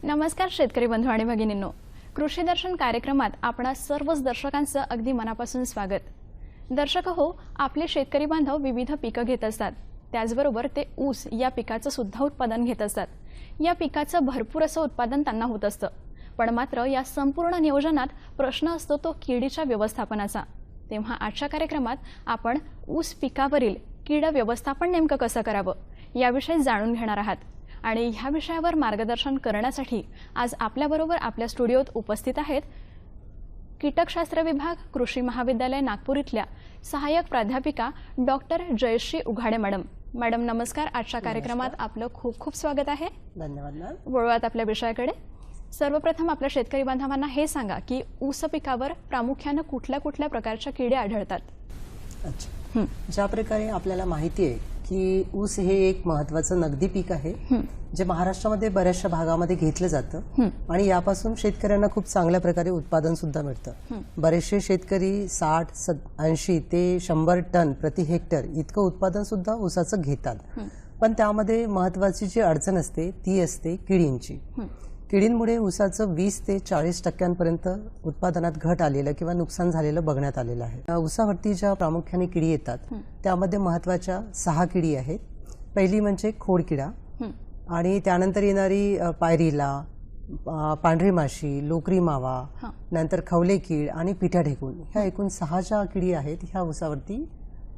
नमस्कार शेतकरी बंधू आणि भगिनींनो, कृषी दर्शन कार्यक्रमात आपणा सर्वच दर्शकांचं अगदी मनापासून स्वागत। दर्शक हो, आपले शेतकरी बांधव विविध पिकं घेत असतात, त्याचबरोबर ते ऊस या पिकाचं सुद्धा उत्पादन घेत असतात। या पिकाचं भरपूर असं उत्पादन त्यांना होत असतं, पण मात्र या संपूर्ण नियोजनात प्रश्न असतो तो किडीच्या व्यवस्थापनाचा। तेव्हा आजच्या कार्यक्रमात आपण ऊस पिकावरील कीड व्यवस्थापन नेमकं कसं करावं याविषयी जाणून घेणार आहात। आणि ह्या विषयावर मार्गदर्शन करण्यासाठी आज आपल्याबरोबर आपल्या स्टुडिओत उपस्थित आहेत कीटकशास्त्र विभाग, कृषी महाविद्यालय नागपूर इथल्या सहाय्यक प्राध्यापिका doctor Jayashree Ughade madam. Madam नमस्कार, आजच्या कार्यक्रमात आपलं खूप खूप स्वागत आहे। धन्यवाद। वळूयात आपल्या विषयाकडे। सर्वप्रथम आपल्या शेतकरी बांधवांना हे सांगा की ऊस पिकावर प्रामुख्याने कुठल्या कुठल्या प्रकारच्या किडे आढळतात? अच्छा, ज्या प्रकारे आपल्याला माहिती आहे की ऊस हे एक महत्त्वाचं नगदी पीक आहे जे महाराष्ट्रामध्ये बऱ्याचशा भागामध्ये घेतलं जातं आणि यापासून शेतकऱ्यांना खूप चांगल्या प्रकारे उत्पादन सुद्धा मिळतं। बरेचसे शेतकरी 60-80 ते 100 टन प्रति हेक्टर इतकं उत्पादन सुद्धा ऊसाचं घेतात। पण त्यामध्ये महत्त्वाची जी अडचण असते ती असते किडींची। किडींमुळे ऊसाचं 20 ते 40% उत्पादनात घट आलेलं किंवा नुकसान झालेलं बघण्यात आलेलं आहे। ऊसावरती ज्या प्रामुख्याने किडी येतात त्यामध्ये महत्त्वाच्या 6 किडी आहेत। पहिली म्हणजे खोडकिडा, आणि त्यानंतर येणारी पायरीला, पांढरी माशी, लोकरी मावा, नंतर खवले कीड आणि पिठा ढेकूण, ह्या एकूण 6 ज्या किडी आहेत ह्या ऊसावरती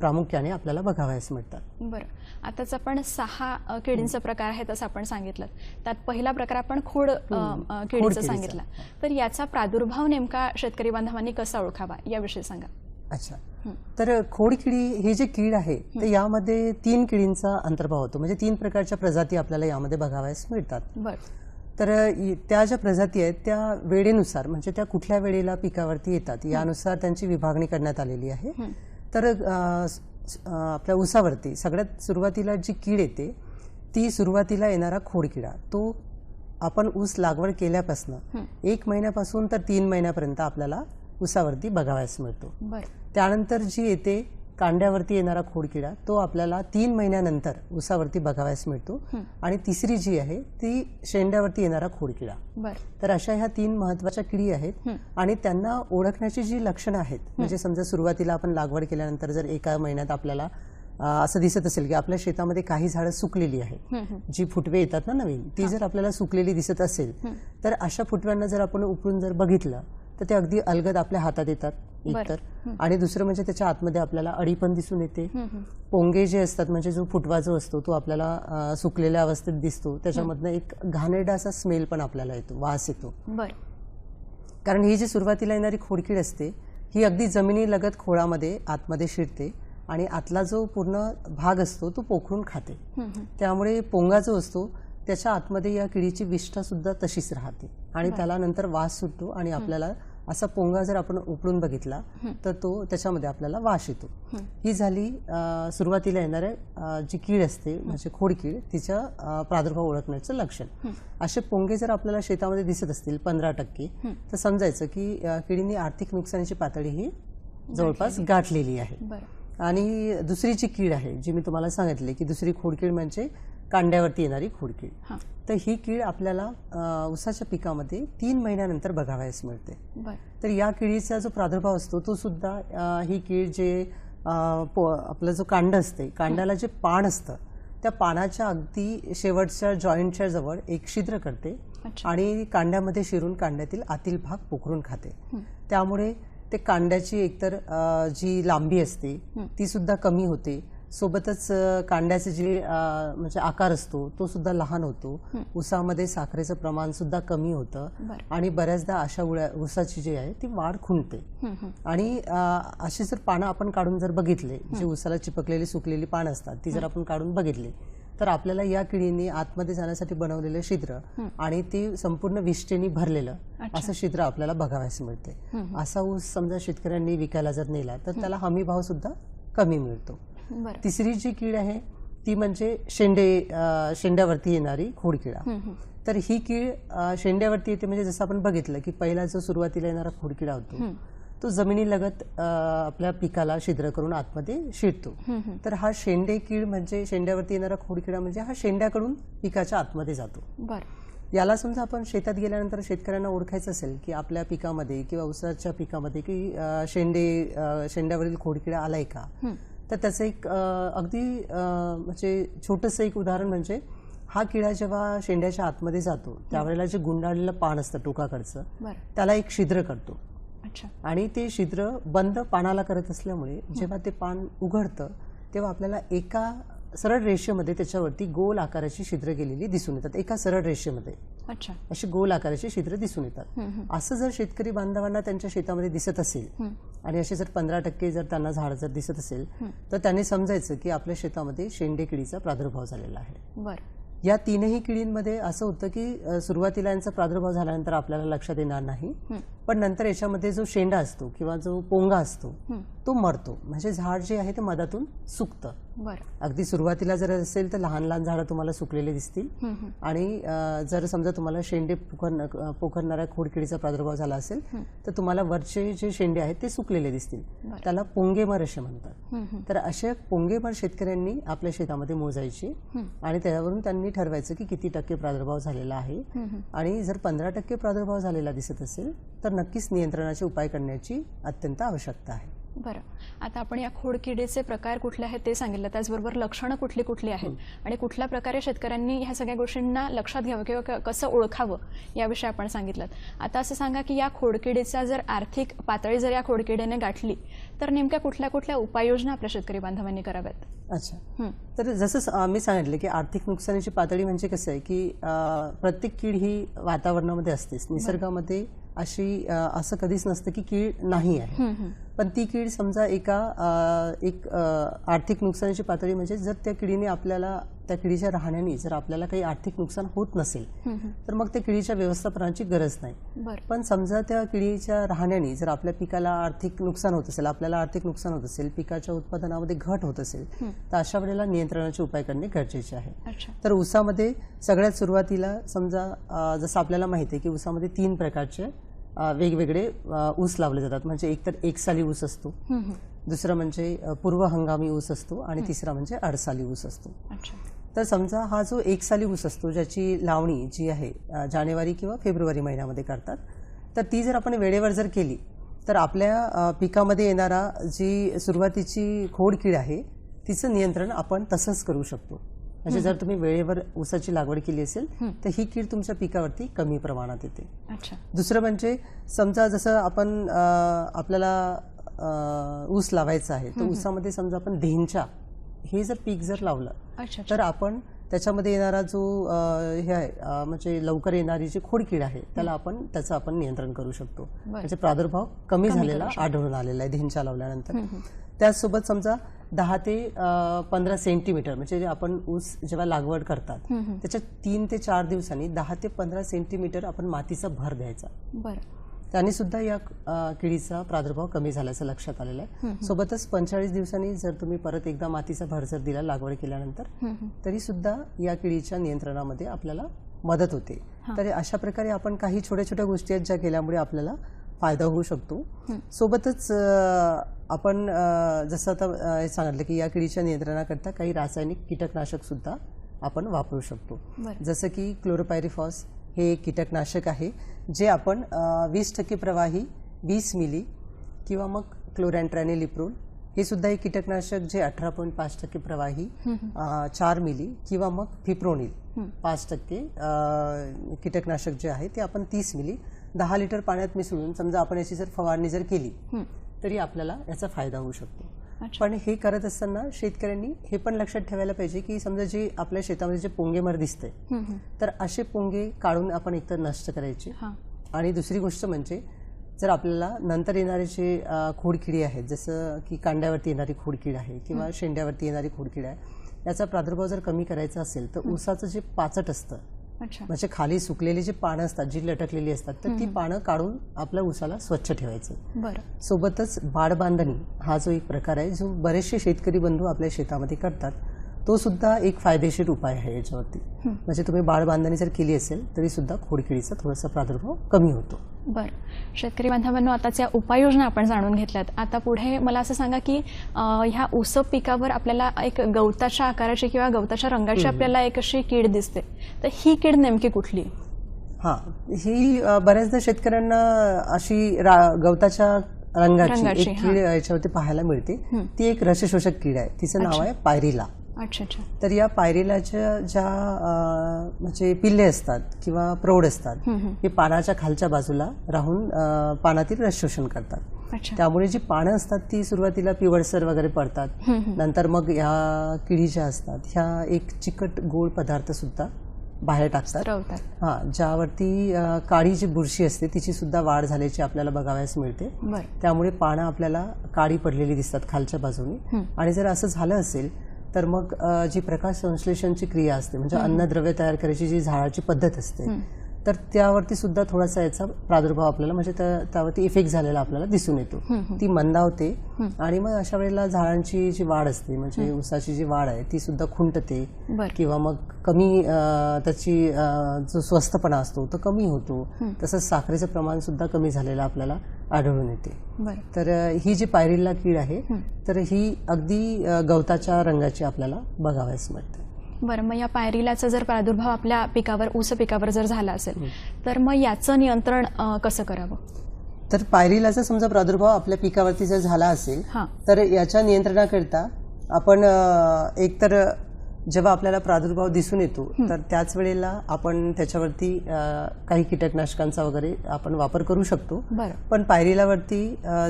प्रामुख्याने आपल्याला बघावयास मिळतात। बरं, आताच आपण 6 किडींचा प्रकार आहेत असं आपण सांगितलं। त्यात पहिला प्रकार आपण खोड किडीचा सांगितला, तर याचा प्रादुर्भाव नेमका शेतकरी बांधवांनी कसा ओळखावा याविषयी सांगा। अच्छा, तर खोडकिडी ही जी कीड आहे तर यामध्ये 3 किडींचा अंतर्भाव होतो, म्हणजे 3 प्रकारच्या प्रजाती आपल्याला यामध्ये बघावयास मिळतात। तर त्या ज्या प्रजाती आहेत त्या वेळेनुसार, म्हणजे त्या कुठल्या वेळेला पिकावरती येतात यानुसार त्यांची विभागणी करण्यात आलेली आहे। तर आपल्या ऊसावरती सगळ्यात सुरुवातीला जी कीड येते ती सुरुवातीला येणारा खोडकिडा, तो आपण ऊस लागवड केल्यापासून 1 महिन्यापासून तर 3 महिन्यापर्यंत आपल्याला ऊसावरती बघावयास मिळतो। त्यानंतर जी येते कांड्यावरती येणारा खोडकिडा, तो आपल्याला 3 महिन्यानंतर ऊसावरती बघावयास मिळतो। आणि तिसरी जी आहे ती शेंड्यावरती येणारा खोडकिडा। तर अशा ह्या 3 महत्त्वाच्या किडी आहेत आणि त्यांना ओळखण्याची जी लक्षणं आहेत, म्हणजे समजा सुरुवातीला आपण लागवड केल्यानंतर जर एका महिन्यात आपल्याला असं दिसत असेल की आपल्या शेतामध्ये काही झाडं सुकलेली आहेत, जी फुटवे येतात ना नवीन, ती जर आपल्याला सुकलेली दिसत असेल तर अशा फुटव्यांना जर आपण उपरून जर बघितलं तर ते अगदी अलगद आपल्या हातात येतात एकतर, आणि दुसरं म्हणजे त्याच्या आतमध्ये आपल्याला अडी पण दिसून येते। पोंगे जे असतात, म्हणजे जो फुटवा जो असतो तो आपल्याला सुकलेल्या अवस्थेत दिसतो, त्याच्यामधनं एक घाणेरडा असा स्मेल पण आपल्याला येतो, वास येतो। कारण ही जी सुरुवातीला येणारी खोडकीड असते ही अगदी जमिनीलगत खोळामध्ये आतमध्ये शिरते आणि आतला जो पूर्ण भाग असतो तो पोखरून खाते। त्यामुळे पोंगा जो असतो त्याच्या आतमध्ये या किडीची विष्ठा सुद्धा तशीच राहते आणि त्याला नंतर वास सुटतो आणि आपल्याला असा पोंगा जर आपण उपळून बघितला तर तो त्याच्यामध्ये आपल्याला वास येतो। ही झाली सुरुवातीला येणाऱ्या जी कीड असते म्हणजे खोडकीड, तिच्या प्रादुर्भाव ओळखण्याचं लक्षण। असे पोंगे जर आपल्याला शेतामध्ये दिसत असतील 15% तर समजायचं की किडीने आर्थिक नुकसानीची पातळी ही जवळपास गाठलेली आहे। आणि दुसरी जी कीड आहे जी मी तुम्हाला सांगितली की दुसरी खोडकीड म्हणजे कांड्यावरती येणारी खोडकीड, तर ही कीड आपल्याला ऊसाच्या पिकामध्ये 3 महिन्यानंतर बघावयास मिळते। तर या किडीचा जो प्रादुर्भाव असतो तो सुद्धा ही कीड जे आपलं जो कांड असते, कांडाला जे पान असतं त्या पानाच्या अगदी शेवटच्या जॉईंटच्या जवळ एक छिद्र करते आणि कांड्यामध्ये शिरून कांड्यातील आतील भाग पोखरून खाते। त्यामुळे ते कांड्याची एकतर जी लांबी असते ती सुद्धा कमी होते, सोबतच कांड्याचे जे म्हणजे आकार असतो तो सुद्धा लहान होतो, ऊसामध्ये साखरेचं प्रमाण सुद्धा कमी होतं आणि बऱ्याचदा अशा ऊसाची जी आहे ती वाढ खुंटते। आणि अशी जर पानं आपण काढून जर बघितले, जे ऊसाला चिपकलेली सुकलेली पानं असतात ती जर आपण काढून बघितली तर आपल्याला या किडीने आतमध्ये जाण्यासाठी बनवलेलं छिद्र आणि ते संपूर्ण विष्टेने भरलेलं असं छिद्र आपल्याला बघावयास मिळते. असा ऊस समजा शेतकऱ्यांनी विकायला जर नेला तर त्याला हमी भाव सुद्धा कमी मिळतो. तिसरी जी कीड आहे ती म्हणजे शेंड्यावरती येणारी खोडकिडा. तर ही कीड शेंड्यावरती येते म्हणजे जसं आपण बघितलं की पहिला जो सुरुवातीला येणारा खोडकिडा होतो तो जमिनीलगत आपल्या पिकाला छिद्र करून आतमध्ये शिरतो. तर हा शेंडे कीड म्हणजे शेंड्यावरती येणारा खोडकिडा म्हणजे हा शेंड्याकडून पिकाच्या आतमध्ये जातो. याला समजा आपण शेतात गेल्यानंतर शेतकऱ्यांना ओळखायचं असेल की आपल्या पिकामध्ये किंवा ऊसाच्या पिकामध्ये की शेंड्यावरील खोडकिडा आलाय का, तर त्याचं एक अगदी म्हणजे छोटंसं एक उदाहरण म्हणजे हा किडा जेव्हा शेंड्याच्या आतमध्ये जातो त्यावेळेला जे गुंडाळलेलं पान असतं टोकाकडचं त्याला एक छिद्र करतो आणि ते छिद्र बंद पानाला करत असल्यामुळे जेव्हा ते पान उघडतं तेव्हा आपल्याला एका सरळ रेषेमध्ये त्याच्यावरती गोल आकाराची छिद्र गेलेली दिसून येतात. एका सरळ रेषेमध्ये अशी गोल आकाराची छिद्र दिसून येतात. असं जर शेतकरी बांधवांना त्यांच्या शेतामध्ये दिसत असेल आणि असे जर 15% जर त्यांना झाड जर दिसत असेल तर त्यांनी समजायचं की आपल्या शेतामध्ये शेंडे किडीचा प्रादुर्भाव झालेला आहे. या तीनही किडींमध्ये असं होतं की सुरुवातीला यांचा प्रादुर्भाव झाल्यानंतर आपल्याला लक्षात येणार नाही, पण नंतर याच्यामध्ये जो शेंडा असतो किंवा जो पोंगा असतो तो मरतो. म्हणजे झाड जे आहे ते मधातून सुकतं. अगदी सुरुवातीला जर असेल तर लहान लहान झाडं तुम्हाला सुकलेले दिसतील आणि जर समजा तुम्हाला शेंडे पोखरणाऱ्या खोडकिडीचा प्रादुर्भाव झाला असेल तर तुम्हाला वरचे जे शेंडे आहेत ते सुकलेले दिसतील. त्याला पोंगेमर असे म्हणतात. तर अशा पोंगेमर शेतकऱ्यांनी आपल्या शेतामध्ये मोजायचे आणि त्यावरून त्यांनी ठरवायचं की किती टक्के प्रादुर्भाव झालेला आहे. आणि जर 15% प्रादुर्भाव झालेला दिसत असेल तर नक्कीच नियंत्रणाचे उपाय करण्याची अत्यंत आवश्यकता आहे. बरं, आता आपण या खोडकिडीचे प्रकार कुठले आहेत ते सांगितलं, त्याचबरोबर लक्षणं कुठली कुठली आहेत आणि कुठल्या प्रकारे शेतकऱ्यांनी ह्या सगळ्या गोष्टींना लक्षात घ्यावं किंवा कसं ओळखावं याविषयी आपण सांगितलं. आता असं सांगा की या खोडकिडीचा जर आर्थिक पातळी जर या खोडकिडीने गाठली तर नेमक्या कुठल्या कुठल्या उपाययोजना आपल्या शेतकरी बांधवांनी कराव्यात? अच्छा, तर जसं मी सांगितलं की आर्थिक नुकसानीची पातळी म्हणजे कसं आहे की प्रत्येक कीड ही वातावरणामध्ये असतेच. निसर्गामध्ये अशी असं कधीच नसतं की कीड नाही आहे, पण ती कीड समजा एक आर्थिक नुकसानीची पातळी म्हणजे जर त्या किडीने आपल्याला त्या किडीच्या राहण्याने जर आपल्याला काही आर्थिक नुकसान होत नसेल तर मग त्या किडीच्या व्यवस्थापनाची गरज नाही. पण समजा त्या किडीच्या राहण्याने जर आपल्या पिकाला आर्थिक नुकसान होत असेल, आपल्याला आर्थिक नुकसान होत असेल, पिकाच्या उत्पादनामध्ये घट होत असेल तर अशा वेळेला नियंत्रणाचे उपाय करणे गरजेचे आहे. तर ऊसामध्ये सगळ्यात सुरुवातीला समजा जसं आपल्याला माहिती आहे की ऊसामध्ये 3 प्रकारचे वेगवेगळे ऊस लावले जातात. म्हणजे एक तर एकसाली ऊस असतो, दुसरा म्हणजे पूर्व हंगामी ऊस असतो आणि तिसरा म्हणजे अडसाली ऊस असतो. तर समजा हा जो एकसाली ऊस असतो ज्याची लावणी जी आहे जानेवारी किंवा फेब्रुवारी महिन्यामध्ये करतात, तर ती जर आपण वेळेवर जर केली तर आपल्या पिकामध्ये येणारा जी सुरुवातीची खोडकीड आहे तिचं नियंत्रण आपण तसंच करू शकतो. म्हणजे जर तुम्ही वेळेवर ऊसाची लागवड केली असेल तर ही कीड तुमच्या पिकावरती कमी प्रमाणात येते. दुसरं म्हणजे समजा जसं आपण आपल्याला ऊस लावायचा आहे तर ऊसामध्ये समजा आपण धेंचा हे जर पीक जर लावलं तर आपण त्याच्यामध्ये येणारा जो हे आहे म्हणजे लवकर येणारी जी खोडकीड आहे त्याचं आपण नियंत्रण करू शकतो. म्हणजे प्रादुर्भाव कमी झालेला आढळून आलेला आहे धेंचा लावल्यानंतर. त्याचसोबत समजा 10 ते 15 सेंटीमीटर म्हणजे आपण ऊस जेव्हा लागवड करतात त्याच्या 3 ते 4 दिवसांनी 10 ते 15 सेंटीमीटर आपण मातीचा भर द्यायचा. त्याने सुद्धा या किडीचा प्रादुर्भाव कमी झाल्याचं लक्षात आलेलं आहे. सोबतच 45 दिवसांनी जर तुम्ही परत एकदा मातीचा भर जर दिला लागवड केल्यानंतर तरी सुद्धा या किडीच्या नियंत्रणामध्ये आपल्याला मदत होते. तर अशा प्रकारे आपण काही छोट्या छोट्या गोष्टी आहेत ज्या केल्यामुळे आपल्याला फायदा होऊ शकतो. सोबतच आपण जसं आता सांगितलं की या किडीच्या नियंत्रणाकरता काही रासायनिक कीटकनाशक सुद्धा आपण वापरू शकतो. जसं की क्लोरोपायरिफॉस हे एक कीटकनाशक आहे जे आपण 20% प्रवाही 20 मिली किंवा मग क्लोरॅन्ट्रॅनिलिप्रोल हे सुद्धा एक कीटकनाशक जे 18.5% प्रवाही 4 मिली किंवा मग फिप्रोनिल 5% कीटकनाशक जे आहे ते आपण 30 मिली 10 लिटर पाण्यात मिसळून समजा आपण याची जर फवारणी जर केली तरी आपल्याला याचा फायदा होऊ शकतो. पण हे करत असताना शेतकऱ्यांनी हे पण लक्षात ठेवायला पाहिजे की समजा जे आपल्या शेतामध्ये जे पोंगेमर दिसते तर असे पोंगे काढून आपण एकतर नष्ट करायचे. आणि दुसरी गोष्ट म्हणजे जर आपल्याला नंतर येणारे जे खोडकिडी आहेत जसं की कांड्यावरती येणारी खोडकीड आहे किंवा शेंड्यावरती येणारी खोडकीड आहे याचा प्रादुर्भाव जर कमी करायचा असेल तर ऊसाचं जे पाचट असतं, अच्छा. म्हणजे खाली सुकलेली जी पानं असतात, जी लटकलेली असतात, तर ती पानं काढून आपल्या ऊसाला स्वच्छ ठेवायचं. बरं. सोबतच बाडबांधणी हा जो एक प्रकार आहे, जो बरेचसे शेतकरी बंधू आपल्या शेतामध्ये करतात, तो सुद्धा एक फायदेशीर उपाय आहे याच्यावरती. म्हणजे तुम्ही बाळबांधणी जर केली असेल तरी सुद्धा खोडकिडीचा थोडासा प्रादुर्भाव कमी होतो. बरं. शेतकरी बांधवांनो, आताच्या उपाययोजना आपण जाणून घेतल्यात. आता पुढे मला असं सांगा की ह्या ऊस पिकावर आपल्याला एक गवताच्या आकाराची किंवा गवताच्या रंगाची आपल्याला एक अशी कीड दिसते, तर ही कीड नेमकी कुठली? हां, ही बऱ्याचदा शेतकऱ्यांना अशी गवताच्या रंगाची एक कीड याच्यावरती पाहायला मिळते. ती एक रसशोषक कीड आहे. तिचं नाव आहे पायरिला. अच्छा अच्छा. तर या पायरिलाच्या ज्या म्हणजे पिल्ले असतात किंवा प्रौढ असतात, हे पानाच्या खालच्या बाजूला राहून पानातील रस शोषण करतात. त्यामुळे जी पानं असतात ती सुरुवातीला पिवळसर वगैरे पडतात. नंतर मग या किडी ज्या असतात ह्या एक चिकट गोड पदार्थ सुद्धा बाहेर टाकतात. हां, ज्यावरती काळी जी बुरशी असते तिची सुद्धा वाढ झाल्याची आपल्याला बघावयास मिळते. त्यामुळे पानं आपल्याला काळी पडलेली दिसतात खालच्या बाजूने. आणि जर असं झालं असेल तर मग जी प्रकाश संश्लेषणची क्रिया असते, म्हणजे अन्नद्रव्य तयार करायची जी झाडाची पद्धत असते, तर त्यावरती सुद्धा थोडासा याचा प्रादुर्भाव आपल्याला म्हणजे त्यावरती इफेक्ट झालेला आपल्याला दिसून येतो. ती मंदावते आणि मग अशा वेळेला झाडांची जी वाढ असते, म्हणजे ऊसाची जी वाढ आहे ती सुद्धा खुंटते किंवा मग कमी त्याची जो स्वस्थपणा असतो तो कमी होतो. तसंच साखरेचं प्रमाण सुद्धा कमी झालेलं आपल्याला आढळून येते. तर ही जी पायरिला कीड आहे तर ही अगदी गवताच्या रंगाची आपल्याला बघावयास मिळते. बरं, मग या पायरिलाचा जर प्रादुर्भाव आपल्या पिकावर, ऊस पिकावर जर झाला असेल तर मग याचं नियंत्रण कसं करावं? तर पायरिलाचा समजा प्रादुर्भाव आपल्या पिकावरती जर झाला असेल तर याच्या नियंत्रणाकरिता आपण एकतर जेव्हा आपल्याला प्रादुर्भाव दिसून येतो तर त्याच वेळेला आपण त्याच्यावरती काही कीटकनाशकांचा वगैरे आपण वापर करू शकतो. पण पायरिलावरती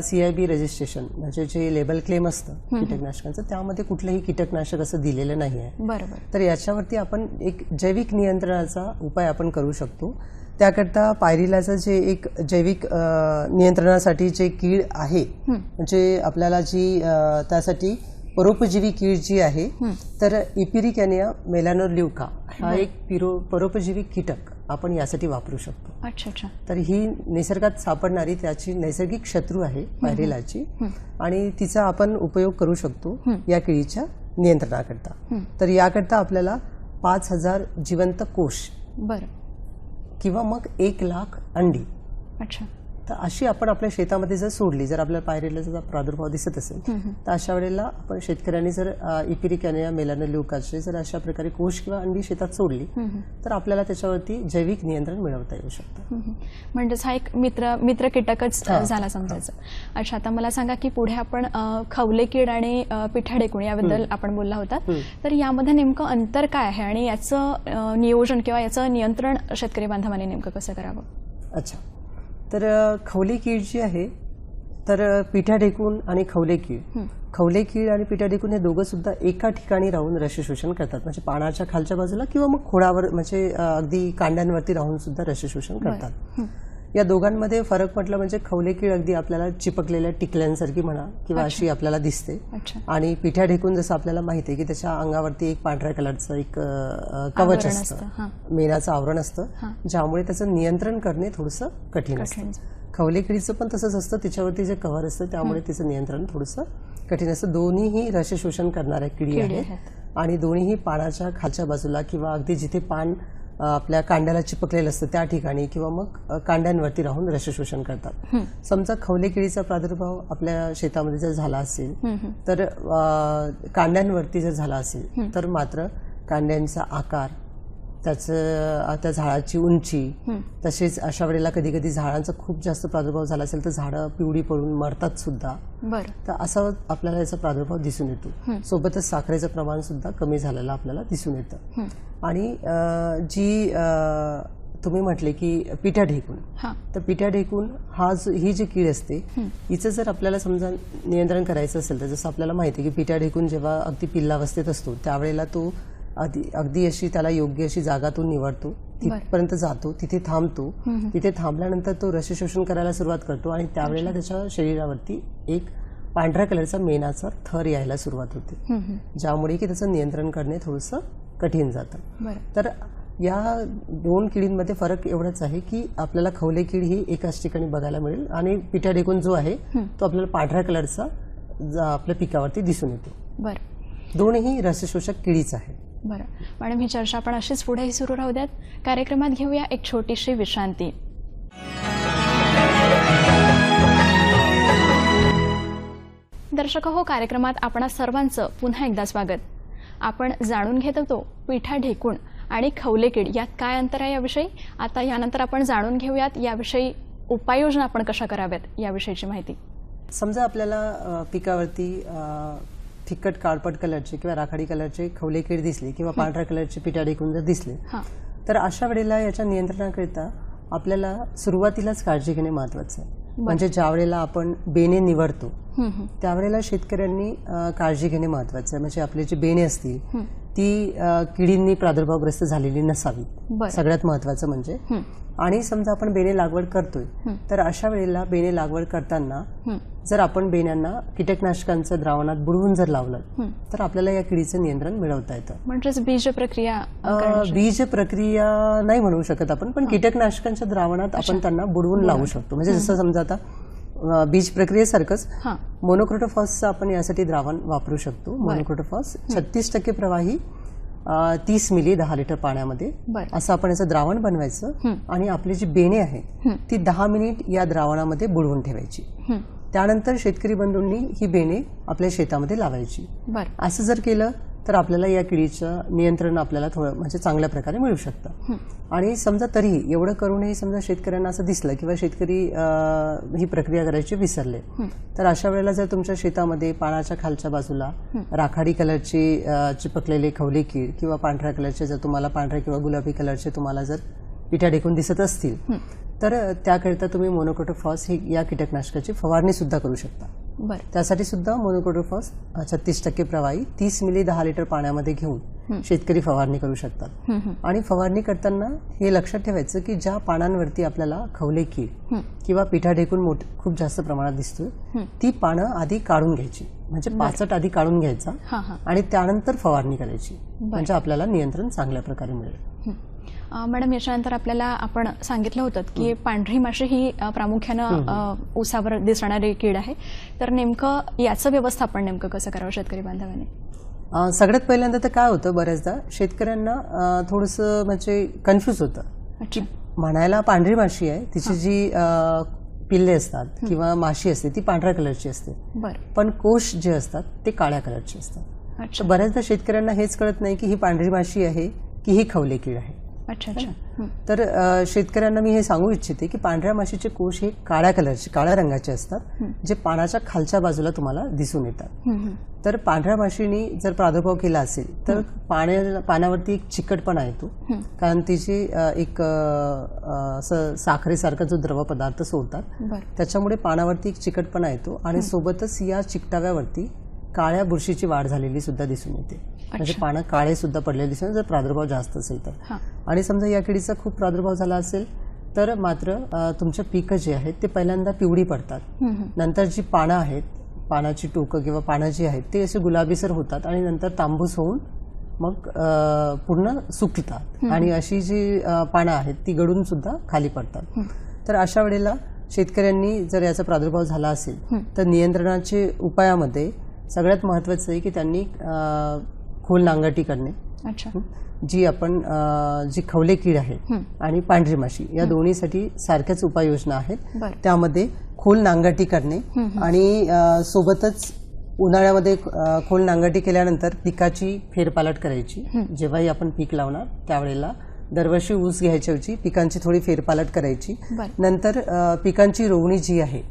CIB रजिस्ट्रेशन म्हणजे जे लेबल क्लेम असतं कीटकनाशकांचं, त्यामध्ये कुठलंही कीटकनाशक असं दिलेलं नाही आहे. तर याच्यावरती आपण एक जैविक नियंत्रणाचा उपाय आपण करू शकतो. त्याकरता पायरिलाचं जे एक जैविक नियंत्रणासाठी जे कीड आहे, म्हणजे आपल्याला जी त्यासाठी परोपजीवी कीड जी आहे तर इपिरिकॅनिया मेलॅनोल्युका हा एक परोपजीवी कीटक आपण यासाठी वापरू शकतो. अच्छा अच्छा. तर ही निसर्गात सापडणारी त्याची नैसर्गिक शत्रू आहे पायरिलाची आणि तिचा आपण उपयोग करू शकतो या किडीच्या नियंत्रणाकरता. तर याकरता आपल्याला 5,000 जिवंत कोश किंवा मग 1,00,000 अंडी, अच्छा, तर अशी आपण आपल्या शेतामध्ये जर सोडली, जर आपल्याला पायरिलाचा प्रादुर्भाव दिसत असेल तर अशा वेळेला आपण शेतकऱ्यांनी जर इपिरिकॅनिया मेलॅनोल्युकाचे जर अशा प्रकारे कोश किंवा अंडी शेतात सोडली तर आपल्याला त्याच्यावरती जैविक नियंत्रण मिळवता येऊ शकतं. म्हणजेच हा एक मित्र कीटकच झाला समजायचं. अच्छा, आता मला सांगा की पुढे आपण खवले कीड आणि पिठा ढेकुण याबद्दल आपण बोलला होता, तर यामध्ये नेमकं अंतर काय आहे आणि याचं नियोजन किंवा याचं नियंत्रण शेतकरी बांधवांनी नेमकं कसं करावं? अच्छा, तर खवले कीड जी आहे तर पिठा ढेकुण आणि खवले कीड आणि पिठा ढेकुण हे दोघं सुद्धा एका ठिकाणी राहून रसशोषण करतात. म्हणजे पानाच्या खालच्या बाजूला किंवा मग खोडावर म्हणजे अगदी कांड्यांवरती राहून सुद्धा रसशोषण करतात. या दोघांमध्ये फरक म्हटलं म्हणजे खवले कीड अगदी आपल्याला चिपकलेल्या टिकल्यांसारखी म्हणा किंवा अशी आपल्याला दिसते. आणि पिठा ढेकुण जसं आपल्याला माहिती आहे की त्याच्या अंगावरती एक पांढऱ्या कलरचं एक कवच असतं, मेणाचं आवरण असतं, ज्यामुळे त्याचं नियंत्रण करणे थोडंसं कठीण असतं. खवले किडीचं पण तसंच असतं, त्याच्यावरती जे कव्हर असतं त्यामुळे त्याचं नियंत्रण थोडंसं कठीण असतं. दोन्हीही रसशोषण करणाऱ्या किडी आहेत आणि दोन्हीही पानाच्या खालच्या बाजूला किंवा अगदी जिथे पान आपल्या कांड्याला चिपकलेलं असतं त्या ठिकाणी किंवा मग कांड्यांवरती राहून रसशोषण करतात. समजा खवले किडीचा प्रादुर्भाव आपल्या शेतामध्ये जर झाला असेल तर कांड्यांवरती जर झाला असेल तर मात्र कांड्यांचा आकार, त्या झाडाची उंची, तसेच अशा वेळेला कधी कधी झाडांचा खूप जास्त प्रादुर्भाव झाला असेल तर झाडं पिवळी पडून मरतात सुद्धा. तर असं आपल्याला याचा प्रादुर्भाव दिसून येतो. सोबतच साखरेचं प्रमाण सुद्धा कमी झालेलं आपल्याला दिसून येतं. आणि जी तुम्ही म्हटले की पिठा ढेकुण, तर पिठा ढेकुण ही जी कीड असते हिचं जर आपल्याला समजा नियंत्रण करायचं असेल तर जसं आपल्याला माहिती आहे की पिठा ढेकुण जेव्हा अगदी पिल्लावस्थेत असतो त्यावेळेला तो अगदी अशी त्याला योग्य अशी जागा तो निवडतो, तिथपर्यंत जातो, तिथे थांबतो. तिथे थांबल्यानंतर तो रसशोषण करायला सुरुवात करतो आणि त्यावेळेला त्याच्या शरीरावरती एक पांढऱ्या कलरचा मेणाचा थर यायला सुरुवात होते, ज्यामुळे की त्याचं नियंत्रण करणे थोडंसं कठीण जातं. तर या 2 किडींमध्ये फरक एवढाच आहे की आपल्याला खवले कीड ही एकाच ठिकाणी बघायला मिळेल आणि पिठा ढेकूण जो आहे तो आपल्याला पांढऱ्या कलरचा आपल्या पिकावरती दिसून येतो. दोन्ही रसशोषक किडीच आहे. बरं मॅडम, ही चर्चा आपण अशीच पुढेही सुरू राहू द्यात. कार्यक्रमात घेऊया एक छोटीशी विश्रांती. दर्शक हो, कार्यक्रमात आपणा सर्वांचं पुन्हा एकदा स्वागत. आपण जाणून घेत होतो पिठा ढेकूण आणि खवले कीड यात काय अंतर आहे याविषयी. आता यानंतर आपण जाणून घेऊयात याविषयी उपाययोजना आपण कशा कराव्यात याविषयीची माहिती. समजा आपल्याला पिकावरती फिकट काळपट कलरचे किंवा राखाडी कलरचे खवले कीड दिसली किंवा पांढऱ्या कलरचे पिठा ढेकूण जर दिसले, तर अशा वेळेला याच्या नियंत्रणाकरिता आपल्याला सुरुवातीलाच काळजी घेणे महत्त्वाचं आहे. म्हणजे ज्या वेळेला आपण बेणे निवडतो त्यावेळेला शेतकऱ्यांनी काळजी घेणे महत्त्वाचं आहे. म्हणजे आपले जे बेणे असतील ती किडींनी प्रादुर्भावग्रस्त झालेली नसावी, सगळ्यात महत्त्वाचं म्हणजे. आणि समजा आपण बेणे लागवड करतोय तर अशा वेळेला बेणे लागवड करताना जर आपण बेण्यांना कीटकनाशकांचं द्रावणात बुडवून जर लावलं तर आपल्याला या किडीचं नियंत्रण मिळवता येतं. म्हणजेच बीज प्रक्रिया नाही म्हणू शकत आपण, पण कीटकनाशकांच्या द्रावणात आपण त्यांना बुडवून लावू शकतो. म्हणजे जसं समजा आता बीज प्रक्रियेसारखंच मोनोक्रोटोफॉसचं आपण यासाठी द्रावण वापरू शकतो. मोनोक्रोटोफॉस 36% प्रवाही 30 मिली 10 लिटर पाण्यामध्ये असं आपण याचं द्रावण बनवायचं आणि आपली जी बेणे आहे ती 10 मिनिट या द्रावणामध्ये बुडवून ठेवायची. त्यानंतर शेतकरी बंधूंनी ही बेणे आपल्या शेतामध्ये लावायची. असं जर केलं तर आपल्याला या किडीचं नियंत्रण आपल्याला थोडं म्हणजे चांगल्या प्रकारे मिळू शकतं. आणि समजा तरीही एवढं करूनही समजा शेतकऱ्यांना असं दिसलं किंवा शेतकरी ही प्रक्रिया करायची विसरले, तर अशा वेळेला जर तुमच्या शेतामध्ये पानाच्या खालच्या बाजूला राखाडी कलरचे चिपकलेले खवले कीड किंवा पांढऱ्या कलरचे जर तुम्हाला पांढऱ्या किंवा गुलाबी कलरचे तुम्हाला जर पिठा ढेकूण दिसत असतील तर त्याकरिता तुम्ही मोनोक्रोटोफॉस ही या कीटकनाशकाची फवारणी सुद्धा करू शकता. त्यासाठी सुद्धा मोनोक्रोटोफॉस 36% प्रवाही 30 मिली 10 लिटर पाण्यामध्ये घेऊन शेतकरी फवारणी करू शकतात. आणि फवारणी करताना हे लक्षात ठेवायचं की ज्या पानांवरती आपल्याला खवले कीड किंवा पिठा ढेकूण खूप जास्त प्रमाणात दिसतोय ती पानं आधी काढून घ्यायची. म्हणजे पाचट आधी काढून घ्यायचा आणि त्यानंतर फवारणी करायची, म्हणजे आपल्याला नियंत्रण चांगल्या प्रकारे मिळेल. मॅडम, याच्यानंतर आपल्याला आपण सांगितलं होतं की पांढरी माशी ही प्रामुख्यानं ऊसावर दिसणारी कीड आहे, तर नेमकं याचं व्यवस्थापन नेमकं कसं करावं शेतकरी बांधवांनी. सगळ्यात पहिल्यांदा तर काय होतं, बऱ्याचदा शेतकऱ्यांना थोडंसं म्हणजे कन्फ्यूज होतं की म्हणायला पांढरी माशी आहे, तिची जी पिल्ले असतात किंवा माशी असते ती पांढऱ्या कलरची असते, पण कोश जे असतात ते काळ्या कलरचे असतात. तर बऱ्याचदा शेतकऱ्यांना हेच कळत नाही की ही पांढरी माशी आहे की ही खवले कीड आहे. तर शेतकऱ्यांना मी हे सांगू इच्छिते की पांढऱ्या माशीचे कोश हे काळ्या रंगाचे असतात, जे पानाच्या खालच्या बाजूला तुम्हाला दिसून येतात. तर पांढऱ्या माशीने जर प्रादुर्भाव केला असेल तर पानावरती एक चिकटपणा येतो, कारण तिची एक साखरेसारखा जो द्रव पदार्थ सोडतात त्याच्यामुळे पानावरती एक चिकटपणा येतो आणि सोबतच या चिकटाव्यावरती काळ्या बुरशीची वाढ झालेली सुद्धा दिसून येते. म्हणजे पानं काळे सुद्धा पडलेले दिसून जर प्रादुर्भाव जास्त असेल तर. आणि समजा या किडीचा खूप प्रादुर्भाव झाला असेल तर मात्र तुमचे पिकं जे आहेत ते पहिल्यांदा पिवळी पडतात, नंतर जी पानं आहेत, पानाची टोकं किंवा पानं जी आहेत ते असे गुलाबीसर होतात आणि नंतर तांबूस होऊन मग पूर्ण सुकतात आणि अशी जी पानं आहेत ती गळून सुद्धा खाली पडतात. तर अशा वेळेला शेतकऱ्यांनी जर याचा प्रादुर्भाव झाला असेल तर नियंत्रणाचे उपायामध्ये सगळ्यात महत्त्वाचं आहे की त्यांनी खोल नांगरटी करणे. जी आपण जी खवले कीड आहे आणि पांढरी माशी या दोन्हीसाठी सारख्याच उपाययोजना आहेत. त्यामध्ये खोल नांगरटी करणे आणि सोबतच उन्हाळ्यामध्ये खोल नांगरटी केल्यानंतर पिकाची फेरपालट करायची. जेव्हाही आपण पीक लावणार त्यावेळेला दरवर्षी ऊस घ्यायच्याऐवजी पिकांची थोडी फेरपालट करायची. नंतर पिकांची रोवणी जी आहे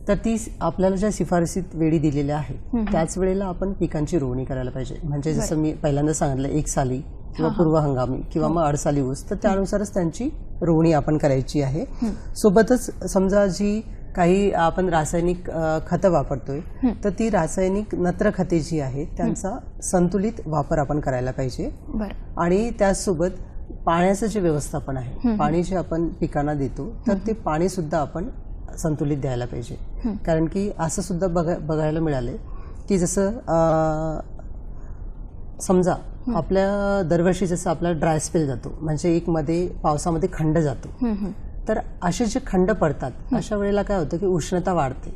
तर ती आपल्याला ज्या शिफारसीत वेळी दिलेल्या आहे त्याच वेळेला आपण पिकांची रोवणी करायला पाहिजे. म्हणजे जसं मी पहिल्यांदा सांगितलं, एक साली किंवा पूर्व हंगामी किंवा मग अडसाली ऊस, तर त्यानुसारच त्यांची रोवणी आपण करायची आहे. सोबतच समजा जी काही आपण रासायनिक खतं वापरतोय तर ती रासायनिक नत्र खते जी आहेत त्यांचा संतुलित वापर आपण करायला पाहिजे. आणि त्याचसोबत पाण्याचं जे व्यवस्थापन आहे, पाणी जे आपण पिकांना देतो तर ते पाणी सुद्धा आपण संतुलित द्यायला पाहिजे. कारण की असं सुद्धा बघायला मिळाले की जसं समजा आपल्या दरवर्षी जसं आपला ड्राय स्पेल जातो, म्हणजे एक मध्ये पावसामध्ये खंड जातो, तर असे जे खंड पडतात अशा वेळेला काय होतं की उष्णता वाढते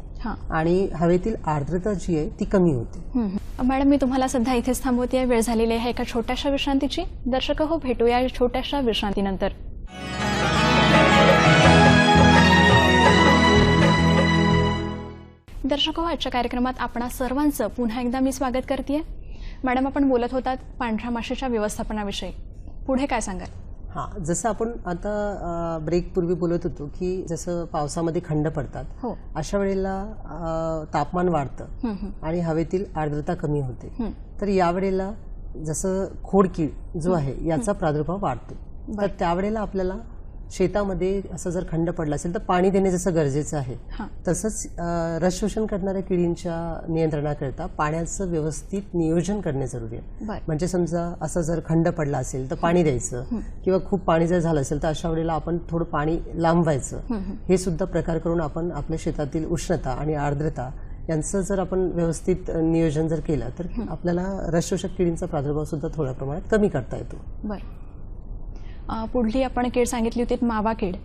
आणि हवेतील आर्द्रता जी आहे ती कमी होते. मॅडम, मी तुम्हाला सध्या इथेच थांबवते. वेळ झालेली आहे एका छोट्याशा विश्रांतीची. दर्शक हो, भेटूया या छोट्याशा विश्रांतीनंतर. दर्शक हो, आजच्या कार्यक्रमात आपणा सर्वांचं पुन्हा एकदा मी स्वागत करते. मॅडम, आपण बोलत होतात पांढऱ्या माशीच्या व्यवस्थापनाविषयी. पुढे काय सांगाल? हां, जसं आपण आता ब्रेक पूर्वी बोलत होतो की जसं पावसामध्ये खंड पडतात, अशा वेळेला तापमान वाढतं आणि हवेतील आर्द्रता कमी होते. तर यावेळेला जसं खोडकीड जो आहे याचा प्रादुर्भाव वाढतो. तर त्यावेळेला आपल्याला शेतामध्ये असं जर खंड पडला असेल तर पाणी देणे जसं गरजेचं आहे, तसंच रस शोषण करणाऱ्या किडींच्या नियंत्रणाकरिता पाण्याचं व्यवस्थित नियोजन करणे जरुरी आहे. म्हणजे समजा असं जर खंड पडला असेल तर पाणी द्यायचं, किंवा खूप पाणी जर झालं असेल तर अशा वेळेला आपण थोडं पाणी लांबवायचं. हे सुद्धा प्रकार करून आपण आपल्या शेतातील उष्णता आणि आर्द्रता यांचं जर आपण व्यवस्थित नियोजन जर केलं तर आपल्याला रस शोषक किडींचा प्रादुर्भाव सुद्धा थोड्या प्रमाणात कमी करता येतो. पुढली आपण कीड सांगितली होती मावा कीड.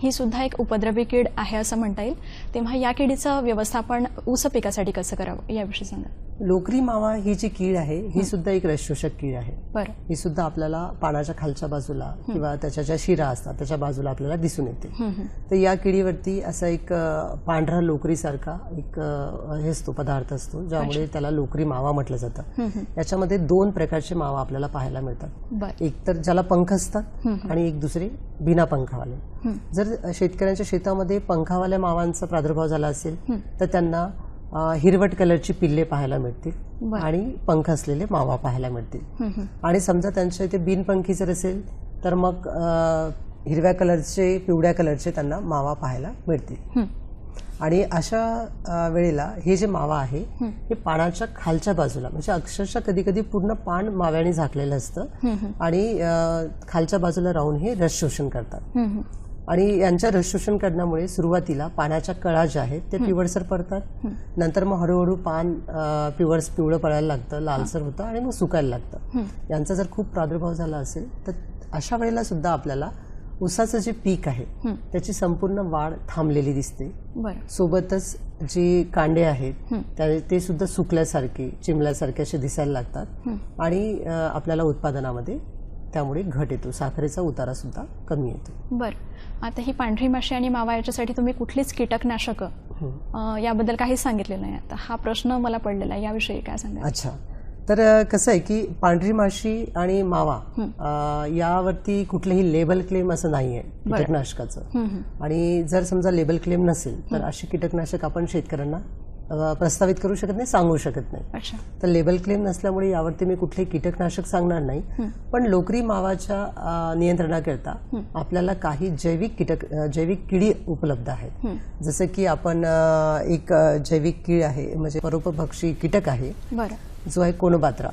ही सुद्धा एक उपद्रवी कीड आहे असं म्हणता येईल. तेव्हा या किडीचं व्यवस्थापन ऊस पिकासाठी कसं करावं याविषयी सांगा. लोकरी मावा ही जी कीड आहे ही सुद्धा एक रस शोषक कीड आहे. ही सुद्धा आपल्याला पानाच्या खालच्या बाजूला किंवा त्याच्या ज्या शिरा असतात त्याच्या बाजूला आपल्याला दिसून येते. तर या किडीवरती असा एक पांढरा लोकरीसारखा एक हे असतो, पदार्थ असतो, ज्यामुळे त्याला लोकरी मावा म्हटलं जातं. याच्यामध्ये 2 प्रकारचे मावा आपल्याला पाहायला मिळतात. एक तर ज्याला पंख असतात आणि एक दुसरे बिना पंखावाले. जर शेतकऱ्यांच्या शेतामध्ये पंखावाल्या मावांचा प्रादुर्भाव झाला असेल तर त्यांना हिरवट कलरची पिल्ले पाहायला मिळतील आणि पंख असलेले मावा पाहायला मिळतील. आणि समजा त्यांच्या इथे बिनपंखी जर असेल तर मग हिरव्या कलरचे, पिवळ्या कलरचे त्यांना मावा पाहायला मिळतील. आणि अशा वेळेला हे जे मावा आहे हे पानाच्या खालच्या बाजूला, म्हणजे अक्षरशः कधी कधी पूर्ण पान माव्याने झाकलेलं असतं आणि खालच्या बाजूला राहून हे रस शोषण करतात. आणि यांच्या रस शोषण करण्यामुळे सुरुवातीला पानाच्या कळा ज्या आहेत ते पिवळसर पडतात. नंतर मग हळूहळू पान पिवळं पडायला लागतं, लालसर होतं आणि मग सुकायला लागतं. यांचा जर खूप प्रादुर्भाव झाला असेल तर अशा वेळेला सुद्धा आपल्याला ऊसाचं जे पीक आहे त्याची संपूर्ण वाढ थांबलेली दिसते. सोबतच जे कांडे आहेत ते सुद्धा सुकल्यासारखे, चिमल्यासारखे असे दिसायला लागतात आणि आपल्याला उत्पादनामध्ये त्यामुळे घट येतो, साखरेचा उतारा सुद्धा कमी येतो. आता ही पांढरी माशी आणि मावा याच्यासाठी तुम्ही कुठलीच कीटकनाशकं याबद्दल काहीच सांगितलेलं नाही. आता हा प्रश्न मला पडलेला आहे, याविषयी काय सांगा. अच्छा, तर कसं आहे की पांढरी माशी आणि मावा यावरती कुठलेही लेबल क्लेम असं नाहीये कीटकनाशकाचं. आणि जर समजा लेबल क्लेम नसेल तर अशी कीटकनाशक आपण शेतकऱ्यांना प्रस्तावित करू शकत नाही, सांगू शकत नाही. तर लेबल क्लेम नसल्यामुळे यावरती मी कुठलेही कीटकनाशक सांगणार नाही. पण लोकरी मावाच्या नियंत्रणाकरता आपल्याला काही जैविक किडी उपलब्ध आहेत. जसं की आपण एक जैविक कीड आहे, म्हणजे परोपभक्षी कीटक आहे जो आहे कोनोबात्रा.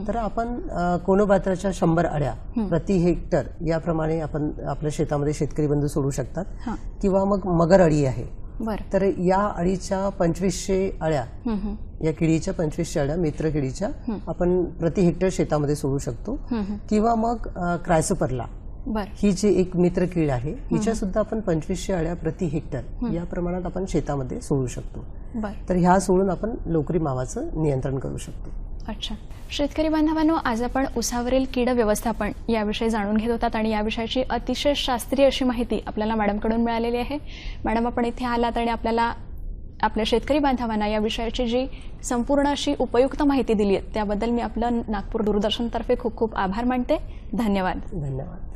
तर आपण कोनोबात्राच्या 100 अळ्या प्रति हेक्टर याप्रमाणे आपण आपल्या शेतामध्ये शेतकरी बंधू सोडू शकतात. किंवा मग मगर अळी आहे, तर या अळीच्या 2500 अळ्या, या किडीच्या 2500 अळ्या मित्र किडीच्या आपण प्रति हेक्टर शेतामध्ये सोडू शकतो. किंवा मग क्रायसोपरला ही जी एक मित्र कीड आहे हिच्या सुद्धा आपण 2500 अळ्या प्रति हेक्टर या प्रमाणात आपण शेतामध्ये सोडू शकतो. तर ह्या सोडून आपण लोकरी मावाचं नियंत्रण करू शकतो. अच्छा, शेतकरी बांधवांनो, आज आपण ऊसावरील कीड व्यवस्थापन याविषयी जाणून घेत होतात आणि याविषयीची अतिशय शास्त्रीय अशी माहिती आपल्याला मॅडमकडून मिळालेली आहे. मॅडम, आपण इथे आलात आणि आपल्याला आपल्या शेतकरी बांधवांना या विषयाची जी संपूर्ण अशी उपयुक्त माहिती दिली आहे त्याबद्दल मी आपलं नागपूर दूरदर्शनतर्फे खूप खूप आभार मानते. धन्यवाद. धन्यवाद.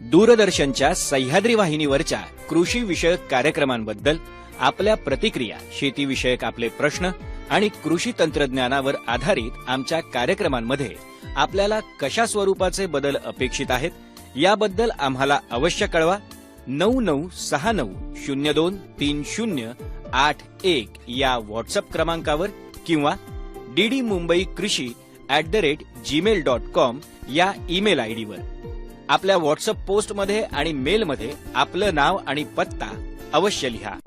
दूरदर्शनच्या सह्याद्री वाहिनीवरच्या कृषी विषयक कार्यक्रमांबद्दल आपल्या प्रतिक्रिया, शेतीविषयक आपले प्रश्न आणि कृषी तंत्रज्ञानावर आधारित आमच्या कार्यक्रमांमध्ये आपल्याला कशा स्वरूपाचे बदल अपेक्षित आहेत याबद्दल आम्हाला अवश्य कळवा. 9969023081 या व्हॉट्सअप क्रमांकावर किंवा ddmumbaikrishi@gmail.com या ईमेल आयडीवर. आपल्या व्हॉट्सअप पोस्टमध्ये आणि मेलमध्ये आपलं नाव आणि पत्ता अवश्य लिहा.